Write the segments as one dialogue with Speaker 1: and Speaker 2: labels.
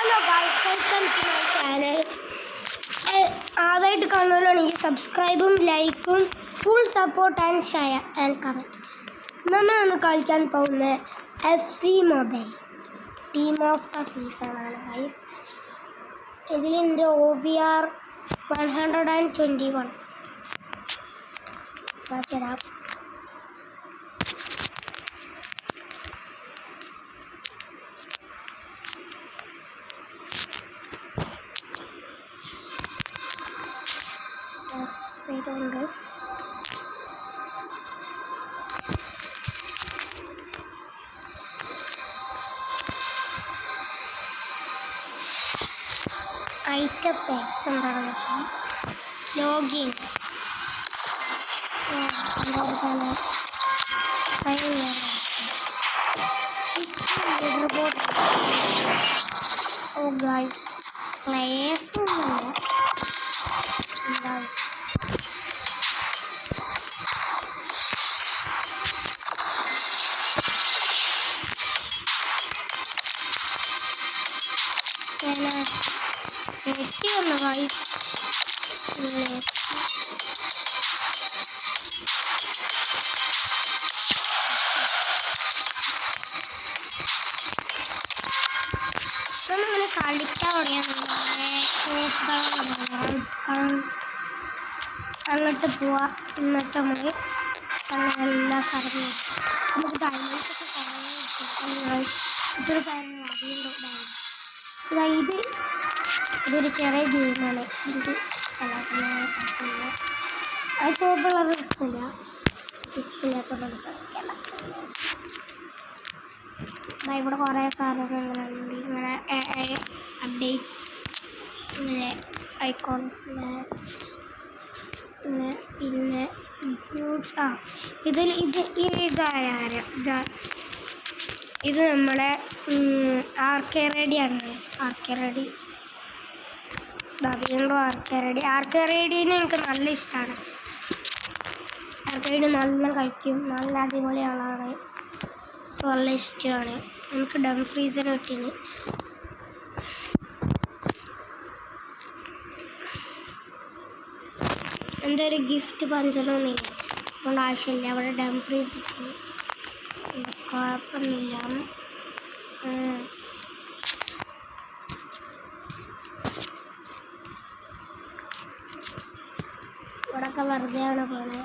Speaker 1: Hello guys, welcome to my channel. ആദ്യമായിട്ട് കാണുന്നവരാണെങ്കിൽ സബ്സ്ക്രൈബും ലൈക്കും full support and share and comment. നമ്മളൊന്ന് കളിക്കാൻ പോകുന്ന FC mobile team of the season ആണ് ഗൈസ്. ഇതിലെൻ്റെ OVR 121 കാണിച്ചുതരാം. ഇതുണ്ട്. ഐറ്റം പാക്ക് എന്താണ് ലോഗിൻ ഓ ഗൈസ് പ്ലേയേഴ്സ് ഒന്നുമില്ല. മെസ്സി ഒന്ന് ഗൈസ്, നമ്മളിങ്ങനെ കളിക്കാൻ അങ്ങോട്ട് പോവാ. എന്നിട്ട് നമ്മൾ എല്ലാ സ്ഥലങ്ങളും നമുക്ക് ഡയമണ്ട്സൊക്കെ കുറേ ഇതൊരു കാര്യം അധികം ഇതൊരു ചെറിയ ഗെയിമാണ്. എനിക്ക് ഇഷ്ടമല്ല. അത് പോകുമ്പോൾ ഇഷ്ടമില്ലാത്തതുകൊണ്ട് കളിക്കല്ല. ഇവിടെ കുറേ സാധനങ്ങളുണ്ട്, ഇങ്ങനെ അപ്ഡേറ്റ്സ്, ഇങ്ങനെ ഐക്കോൺസ്, പിന്നെ ഇത് നമ്മുടെ RK റെഡിയാണ്. RK റെഡി വീണ്ടും RK റെഡിനെ എനിക്ക് നല്ല ഇഷ്ടമാണ്. RK റെഡി നല്ല കളിക്കും, നല്ല അടിപൊളി ആളാണ്, നല്ല ഇഷ്ടമാണ്. നമുക്ക് ഡം ഫ്രീസർ കിട്ടിയത് എന്തൊരു ഗിഫ്റ്റ് പഞ്ചനൊന്നുമില്ല, അതുകൊണ്ട് ആവശ്യമില്ല. അവിടെ ഡം ഫ്രീസ് കിട്ടി, കുഴപ്പമൊന്നുമില്ല. ഇവിടെയൊക്കെ വെറുതെയാണ് പോലെ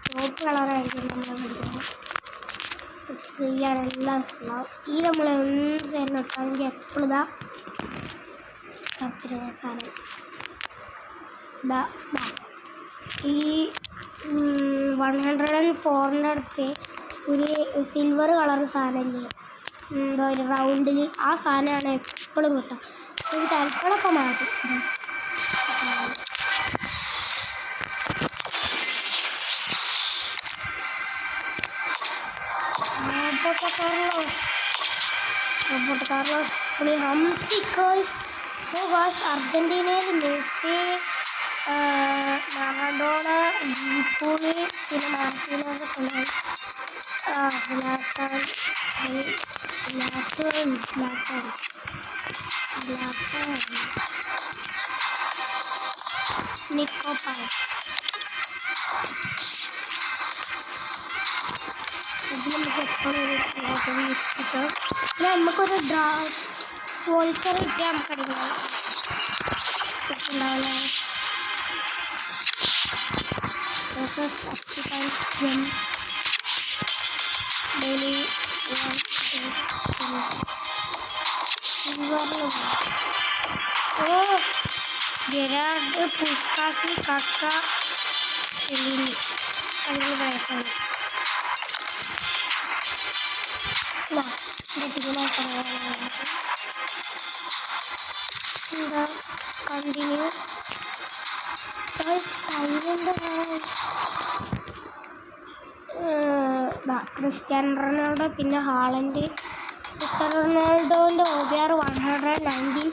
Speaker 1: ചുവപ്പ് കളറായിരിക്കും നമ്മൾ പഠിക്കുന്നത്. ഫ്രീ ആണ്, എല്ലാം ഇഷ്ടമാവും. ഈ നമ്മൾ എന്ത് ചെയ്യുന്ന ഇട്ടാണെങ്കിൽ എപ്പോഴും കുറച്ചൊരു സാധനം ഈ 104 അടുത്ത് ഒരു സിൽവർ കളർ സാധനമില്ലേ, എന്തോ ഒരു റൗണ്ടിൽ, ആ സാധനമാണ് എപ്പോഴും കിട്ടുക. ചിലപ്പോഴൊക്കെ മാറും. റോബർട്ടോ കാർലോസ് അർജൻറ്റീനയിൽ മെസ്സി, മറഡോണ, ജിപ്പൂളി, പിന്നെ മാർട്ടീനൊക്കെ ഉണ്ടായി. നിക്കോ പാസ് ഇതിൽ നമുക്ക് എപ്പോഴും ഇഷ്ടം. പിന്നെ നമുക്കൊരു സ്പോൺസർ കിട്ടിയാൽ നമുക്കറിയാം ഉണ്ടാവില്ല. ഡെയിലി ഗെരാർഡ്, പുസ്കാസി, കക്ക, ചെല്ലിനി 15 വയസ്സാണ്. എന്താ കണ്ടിന്യൂ ക്രിസ്ത്യാനോ റൊണാൾഡോ, പിന്നെ ഹാളൻഡ്, റൊണാൾഡോൻ്റെ OVR 190,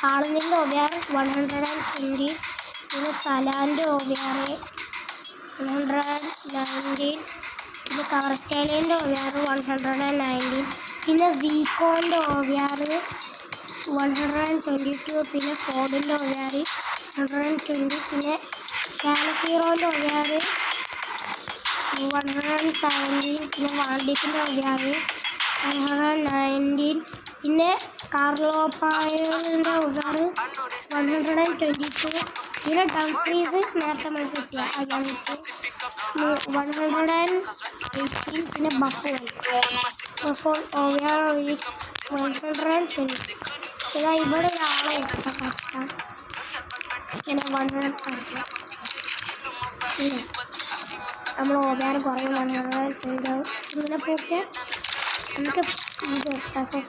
Speaker 1: ഹാളൻഡിൻ്റെ OVR 120, പിന്നെ സലാൻ്റെ OVR 119, പിന്നെ ക്രിസ്റ്റ്യാനോൻ്റെ OVR 119, പിന്നെ സീക്കോൻ്റെ OVR 122, പിന്നെ ഫോർഡിൻ്റെ ഒഴാറ് 120, പിന്നെ കാലഹീറോൻ്റെ ഒഴാറ് 117, പിന്നെ വാൾഡിക്കിൻ്റെ ഒഴാറ് 119, പിന്നെ കാർലോപ്പായുടെ ഒഴാറ് 122, പിന്നെ ഡംഫ്രീസ് നേരത്തെ മനസ്സിലാക്കിയ അയാൾക്ക് 118, പിന്നെ ബഫോൺ ഒഴാർ 120. ഇതാ ഇവിടെ ഒരാളെ കറക്റ്റാണ് ഇങ്ങനെ 130. നമ്മൾ ഓവർ കുറേ 120 ഇങ്ങനെ പോക്കെ നമുക്ക് ഇത്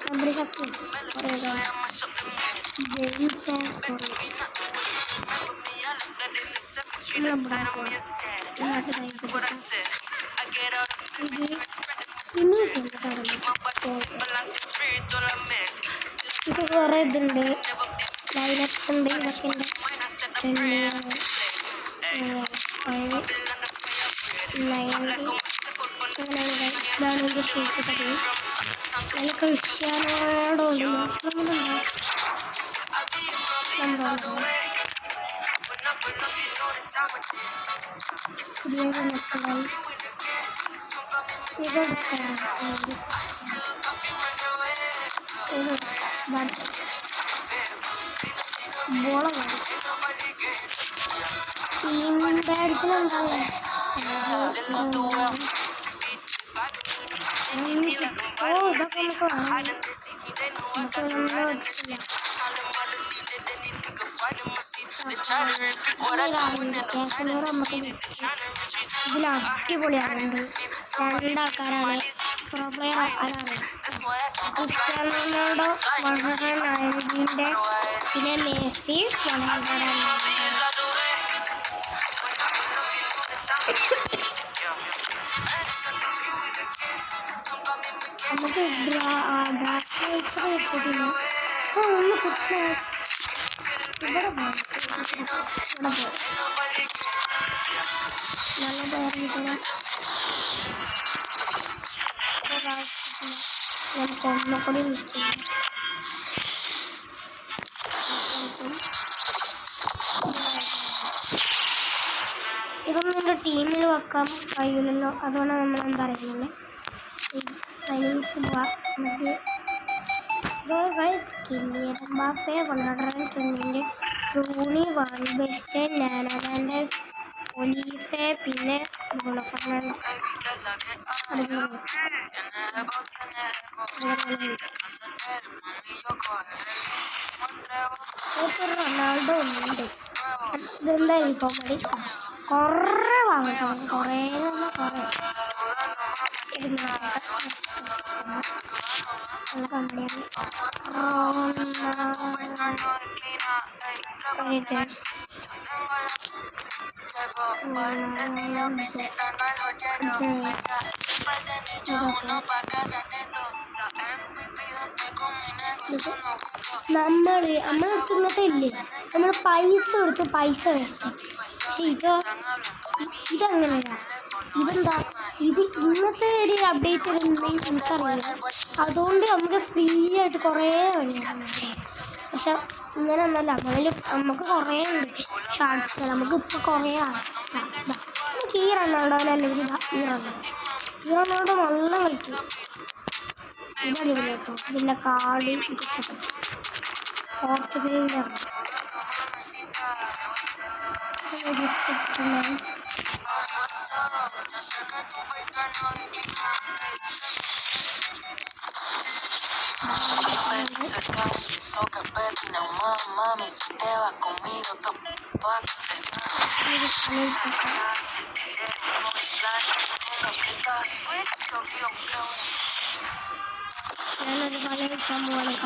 Speaker 1: സബ്രിഹസ് കുറേ ഇത് കുറേ ഇതുണ്ട്, ലൈനപ്സ് ഉണ്ട്, ഇതൊക്കെ ഉണ്ട്. ഇതാണ് എൻ്റെ ഷൂട്ട് കഥ. അതിൽ ക്രിസ്ത്യാനോടോ ടീമിൻ്റെ ഇതിൽ അടിപൊളിയാറുണ്ട്. രണ്ടാൾക്കാരാണ് പ്രോ പ്ലെയർ ആരാണ് ക്രിസ്ത്യാനോ 119, പിന്നെ മെസ്സി 109. നമുക്ക് ഒന്ന് കുട്ടിനെ ഇവിടെ നല്ല പേരിട്ടില്ല. ഞാൻ സ്വർണ്ണപ്പൊടി വിളിച്ചു. ഇതൊന്നും എൻ്റെ ടീമിൽ വെക്കാൻ കഴിയില്ലല്ലോ, അതുകൊണ്ടാണ് നമ്മൾ എന്താ പറയുന്നത് സൈനിങ്സ് നമുക്ക് എംബാപ്പെ 120, റൂണി, വാൻ ബെസ്റ്റൻ, നാനാലാൻഡേഴ്സ്, ഒലീസെ, പിന്നെ ബ്രൂണോ ഫെർണാണ്ടസ്. റൊണാൾഡോ ഉണ്ട്. ഇതെന്തായിരിക്കും മതി കുറേ വാങ്ങട്ടോ, കുറേ നല്ല കമ്പനിയാണ്. നമ്മളെ ഇങ്ങനത്തെ ഇല്ലേ, നമ്മൾ പൈസ കൊടുത്ത് പൈസ വേസ്റ്റ്. പക്ഷെ ഇതങ്ങനെയല്ല. ഇതെന്താ ഇന്നത്തെ ഒരു അപ്ഡേറ്റ് ഉണ്ടെങ്കിൽ എനിക്കറിയില്ല. അതുകൊണ്ട് നമുക്ക് ഫ്രീ ആയിട്ട് കുറേ വഴിയാണ്. പക്ഷെ ഇങ്ങനെ ഒന്നല്ല, നമുക്ക് കുറേ ഉണ്ട് ഷാർട്ട്സ്. നമുക്കിപ്പോൾ കുറേ ആണ്. നമുക്ക് ഈ റണ്ണോടോനെ അല്ലെങ്കിൽ ഈ റണ്ണോട് നല്ല കളിക്കും. ഇതടിപൊളി കേട്ടോ. ഇതിൻ്റെ കാർഡ് പോർച്ചുഗലിൻ്റെ ഞാനൊരു കളി കളിക്കാൻ പോവാണ്.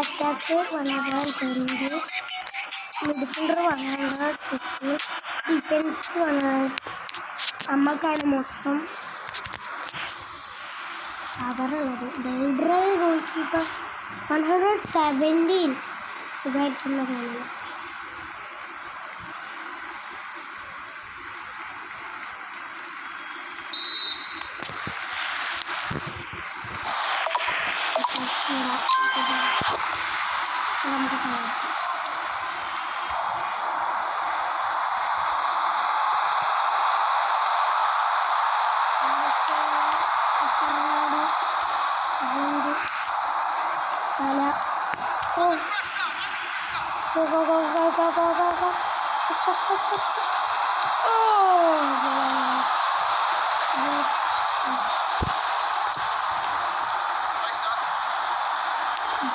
Speaker 1: Attack 120, midfielder 150, defence 100. നമുക്കാണ് മൊത്തം പവറുള്ളത് ഡെൽഡ്രൈവ് ഗോൾ കീപ്പർ 117 സുഖമായിരിക്കുന്ന തോന്നുന്നു. നമുക്ക് കാണാം. Go, go, go, go, go, go, go, go. Pass. Oh, yes.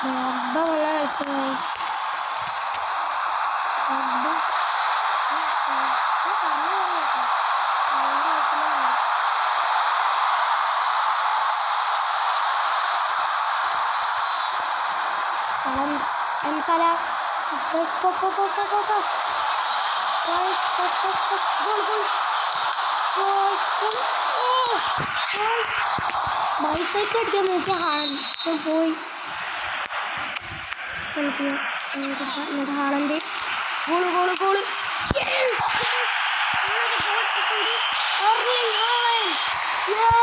Speaker 1: Drogba guys. Salah. Guys, go. Guys, pass. Goal. Guys. Bicycle അടിക്കാൻ നോക്കിയ പോയി. എന്നിട്ട് ഹാളൻ്റെ goal. Yes! Erling Haaland! Yay!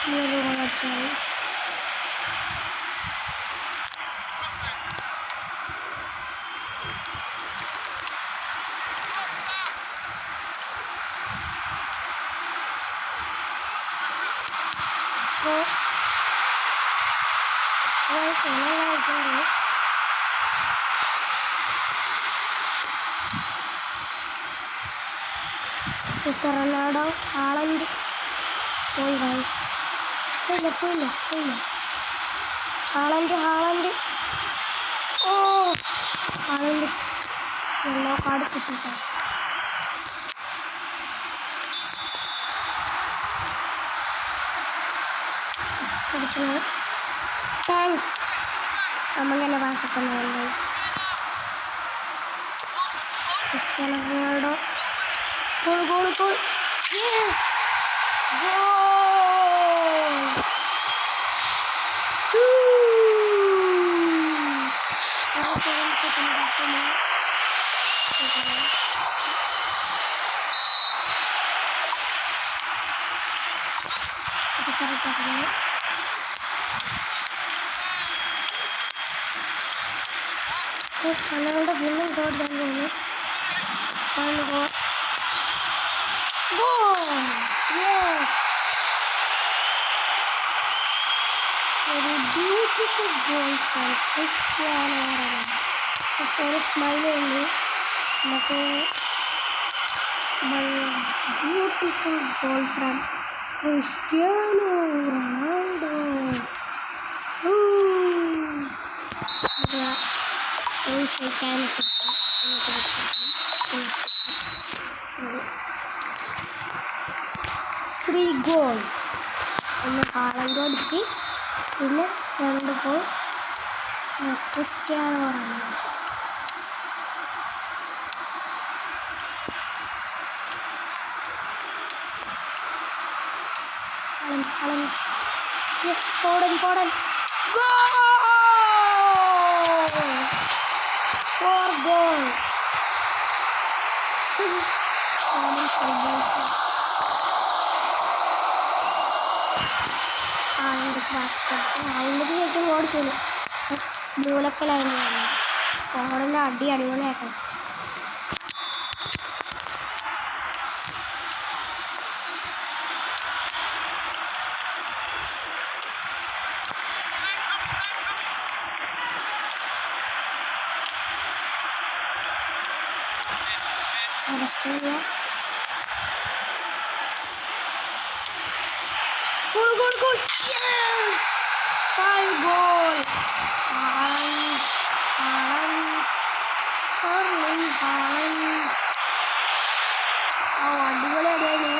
Speaker 1: Another choice. Mr. Ronaldo, Haaland, പോയി guys. പോയില്ല. Haaland. ഓ Haaland yellow card കിട്ടി guys. പിടിച്ചത് thanks. നമുക്കെന്നെ പാസ്സൊക്കെ guys. Cristiano Ronaldo goal. Yes! Goal! Yes, Ronaldo winning goal then goal. One goal. Goal! Yes! Very beautiful goal from Cristiano Ronaldo. Very smiling. Beautiful goal from Cristiano Ronaldo. We should can 3 goals. ഒന്ന് Haaland അടിച്ച് പിന്നെ 2 goal Cristiano Ronaldo. Haaland ഫോർഡൻ goal 4 goal. അതിൻ്റെ ഏറ്റവും ഓടിക്കുന്നു മൂലക്കലായിരുന്നു ഫോണിൻ്റെ അടിപൊളിയാട്ടോ. Australia goal. Yes! 5 goal. Erling Haaland. അടിപൊളിയായിരുന്നു.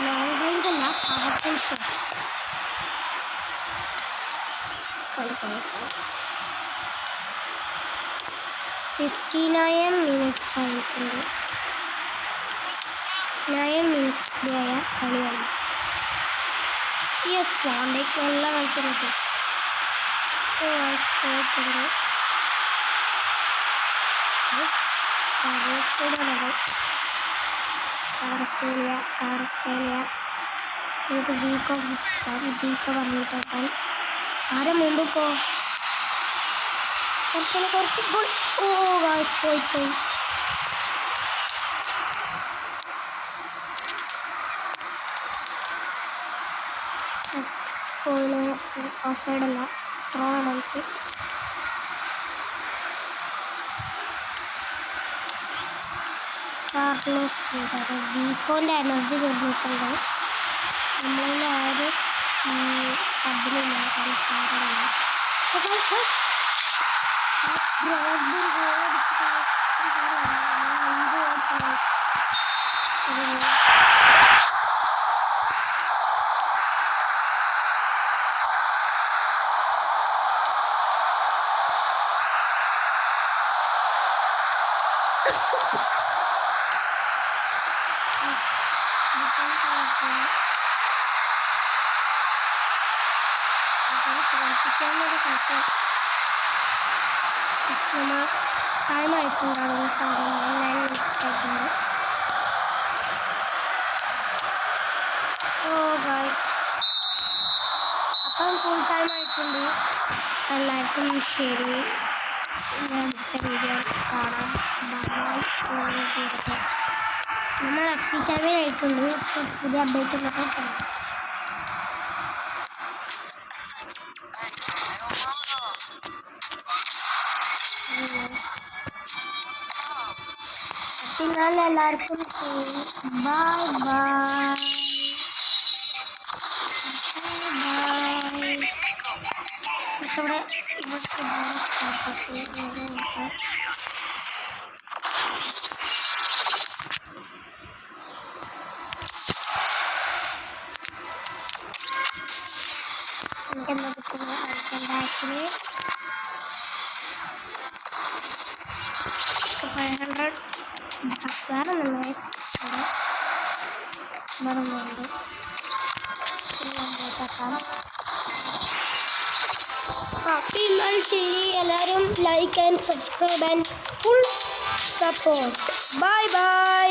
Speaker 1: ലോങ് റേഞ്ച് അല്ല, പവർഫുൾ ഷോട്ട്. 59 minutes ആയിട്ടുണ്ട്. 9 minutes ആയ കളിയാണ്. യെസ്, വാണ്ടേക്ക് നല്ല കളിക്കുന്നുണ്ട്. പോയിട്ടുണ്ട്. കാറസ്റ്റേലിയ നമുക്ക് സീക്കോ പറഞ്ഞിട്ടേക്കാൻ ആരെ മുമ്പ് കുറച്ച് പോയി. ഓ ഗായ്സ്, പോയി ഓഫ് സൈഡല്ല, ത്രോ ആണ് എനിക്ക്. കാർലോസ് സീക്കോൻ്റെ എനർജി തീർന്നിട്ടുണ്ട്. നമ്മളിൽ ആരും സബിനില്ല, സാധനമില്ല. നമ്മൾ ടൈമായിട്ടുണ്ടാകുന്ന സാധനം 9 minutes ആയിട്ടുണ്ട്. ഓ ഗായ്സ്, അപ്പം ഫുൾ ടൈം ആയിട്ടുണ്ട്. എല്ലാവർക്കും ശരി, ഞാൻ അടുത്ത വീഡിയോ കാണാം. നമ്മൾ FC ചാമ്പ്യൻ ആയിട്ടുണ്ട്. പുതിയ അപ്ഡേറ്റ് ഉള്ളപ്പോൾ കാണാം. അതിനാൽ എല്ലാവർക്കും ബൈ ബൈ. എനിക്കെന്താ കിട്ടുന്നത്? ബാക്കില് 500 വേറെ വരുന്നുണ്ട്. ശരി, എല്ലാവരും like and subscribe and full support. Bye bye.